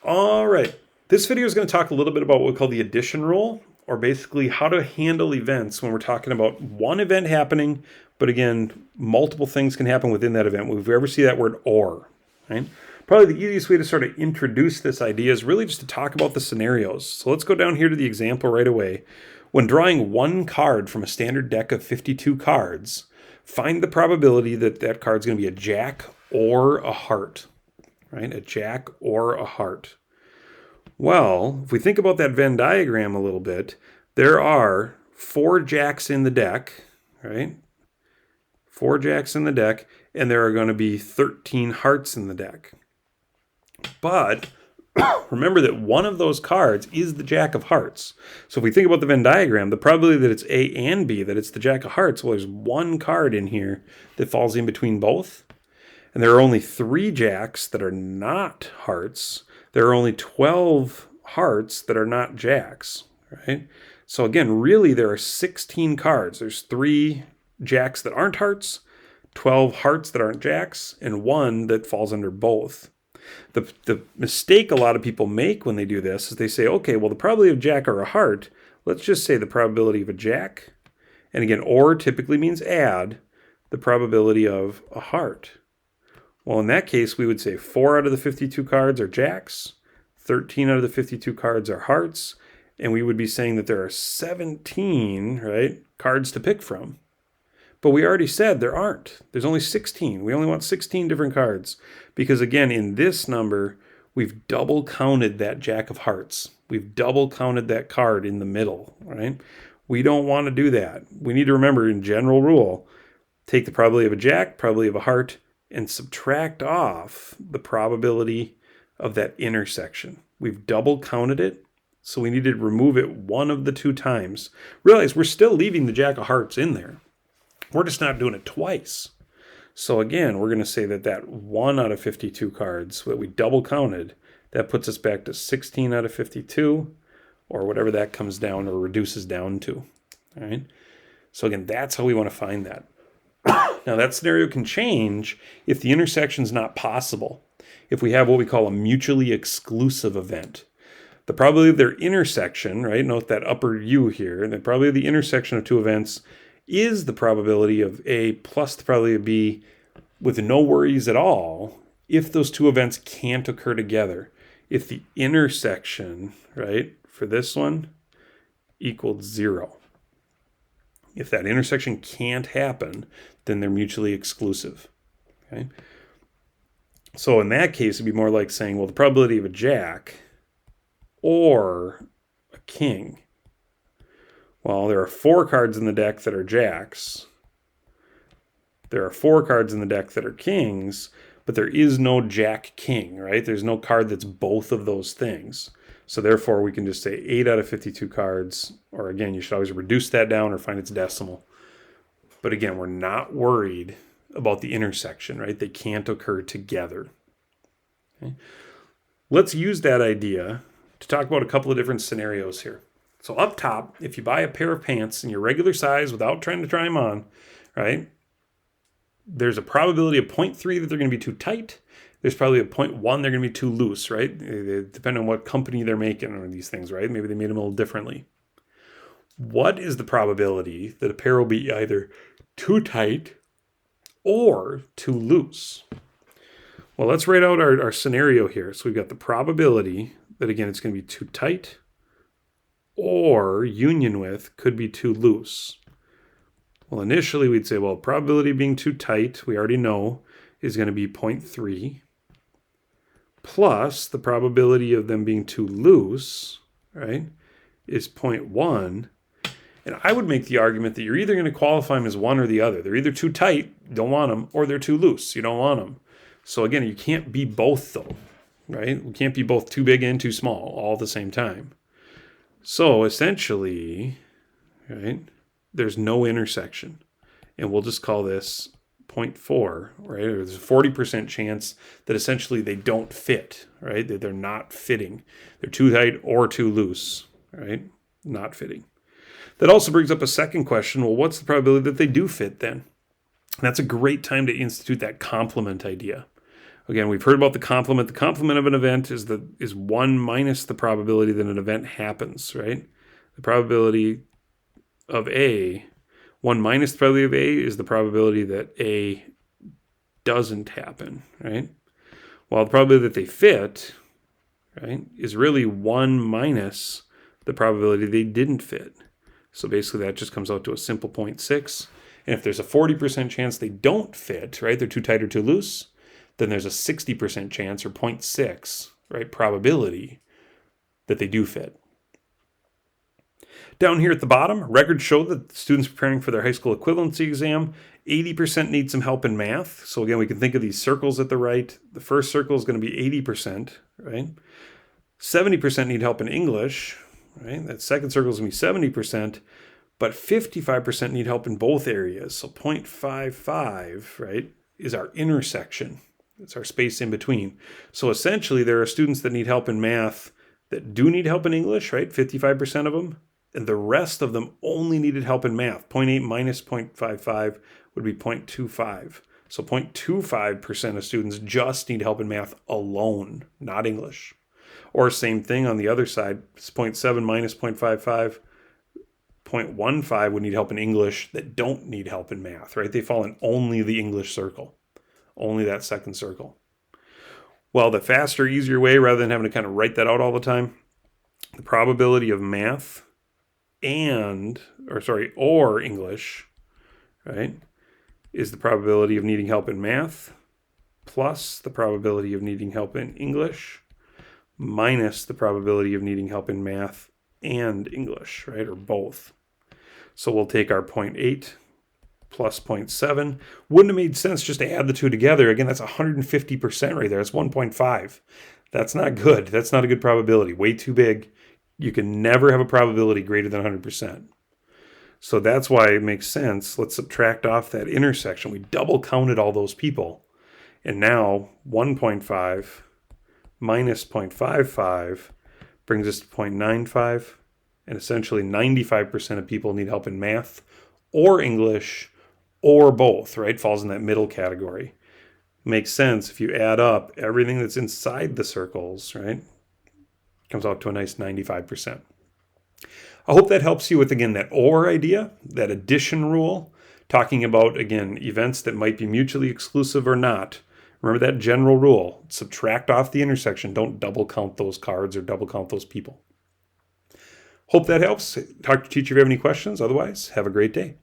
All right. This video is going to talk a little bit about what we call the addition rule, or basically how to handle events when we're talking about one event happening, but again, multiple things can happen within that event. If we ever see that word or, right? Probably the easiest way to sort of introduce this idea is really just to talk about the scenarios. So let's go down here to the example right away. When drawing one card from a standard deck of 52 cards, find the probability that that card's going to be a jack or a heart, right? A jack or a heart. Well, if we think about that Venn diagram a little bit, there are 4 jacks in the deck, right? 4 jacks in the deck, and there are going to be 13 hearts in the deck. But remember that one of those cards is the jack of hearts. So if we think about the Venn diagram, the probability that it's A and B, that it's the jack of hearts, well, there's one card in here that falls in between both. And there are only 3 jacks that are not hearts. There are only 12 hearts that are not jacks, right? So again, really there are 16 cards. There's 3 jacks that aren't hearts, 12 hearts that aren't jacks, and 1 that falls under both. The mistake a lot of people make when they do this is they say, okay, well, the probability of jack or a heart, let's just say the probability of a jack, and again, or typically means add the probability of a heart. Well, in that case, we would say 4 out of the 52 cards are jacks, 13 out of the 52 cards are hearts, and we would be saying that there are 17, right, cards to pick from. But we already said there aren't. There's only 16. We only want 16 different cards because, again, in this number, we've double counted that jack of hearts. We've double counted that card in the middle, right? We don't want to do that. We need to remember, in general rule, take the probability of a jack, probability of a heart, and subtract off the probability of that intersection. We've double counted it, so we need to remove it one of the 2 times. Realize we're still leaving the jack of hearts in there. We're just not doing it twice. So again, we're going to say that that 1 out of 52 cards that we double counted, that puts us back to 16 out of 52, or whatever that comes down or reduces down to. All right. So again, that's how we want to find that. Now, that scenario can change if the intersection is not possible. If we have what we call a mutually exclusive event. The probability of their intersection, right, note that upper U here, the probability of the intersection of 2 events is the probability of A plus the probability of B with no worries at all if those 2 events can't occur together. If the intersection, right, for this one equals 0. If that intersection can't happen, then they're mutually exclusive. Okay? So in that case, it'd be more like saying, well, the probability of a jack or a king. Well, there are 4 cards in the deck that are jacks. There are 4 cards in the deck that are kings, but there is no jack-king, right? There's no card that's both of those things. So therefore, we can just say 8 out of 52 cards, or again, you should always reduce that down or find its decimal. But again, we're not worried about the intersection, right? They can't occur together. Okay? Let's use that idea to talk about a couple of different scenarios here. So up top, if you buy a pair of pants in your regular size without trying to try them on, right, there's a probability of 0.3 that they're going to be too tight. There's probably a 0.1 they're going to be too loose, right? Depending on what company they're making or these things, right? Maybe they made them a little differently. What is the probability that a pair will be either too tight or too loose? Well, let's write out our scenario here. So we've got the probability that, again, it's going to be too tight or union with could be too loose. Well, initially we'd say, well, probability of being too tight, we already know, is going to be 0.3 plus the probability of them being too loose, right, is 0.1. And I would make the argument that you're either going to qualify them as one or the other. They're either too tight, you don't want them, or they're too loose, you don't want them. So again, you can't be both though, right? We can't be both too big and too small all at the same time. So essentially, right, there's no intersection. And we'll just call this 0.4, right? Or there's a 40% chance that essentially they don't fit, right? That they're not fitting. They're too tight or too loose, right? Not fitting. That also brings up a second question. Well, what's the probability that they do fit then? And that's a great time to institute that complement idea. Again, we've heard about the complement. The complement of an event is 1 minus the probability that an event happens, right? The probability of A, 1 minus the probability of A is the probability that A doesn't happen, right? While the probability that they fit, right, is really 1 minus the probability they didn't fit. So basically that just comes out to a simple 0.6. And if there's a 40% chance they don't fit, right, they're too tight or too loose, then there's a 60% chance, or 0.6, right, probability that they do fit. Down here at the bottom, records show that students preparing for their high school equivalency exam, 80% need some help in math. So again, we can think of these circles at the right. The first circle is going to be 80%, right? 70% need help in English, right? That second circle is going to be 70%, but 55% need help in both areas. So 0.55, right, is our intersection. It's our space in between. So essentially, there are students that need help in math that do need help in English, right? 55% of them. And the rest of them only needed help in math. 0.8 minus 0.55 would be 0.25. So 0.25% of students just need help in math alone, not English. Or same thing on the other side, 0.7 minus 0.55, 0.15 would need help in English that don't need help in math, right? They fall in only the English circle, only that second circle. Well, the faster, easier way, rather than having to kind of write that out all the time, the probability of math or English, right, is the probability of needing help in math plus the probability of needing help in English minus the probability of needing help in math and English, right, or both. So we'll take our 0.8 plus 0.7. Wouldn't have made sense just to add the two together. Again, that's 150% right there. That's 1.5. That's not good. That's not a good probability. Way too big. You can never have a probability greater than 100%. So that's why it makes sense. Let's subtract off that intersection. We double counted all those people. And now 1.5 minus 0.55 brings us to 0.95. And essentially 95% of people need help in math or English or both, right? Falls in that middle category. Makes sense if you add up everything that's inside the circles, right? Comes out to a nice 95%. I hope that helps you with, again, that OR idea, that addition rule, talking about, again, events that might be mutually exclusive or not. Remember that general rule. Subtract off the intersection. Don't double count those cards or double count those people. Hope that helps. Talk to your teacher if you have any questions. Otherwise, have a great day.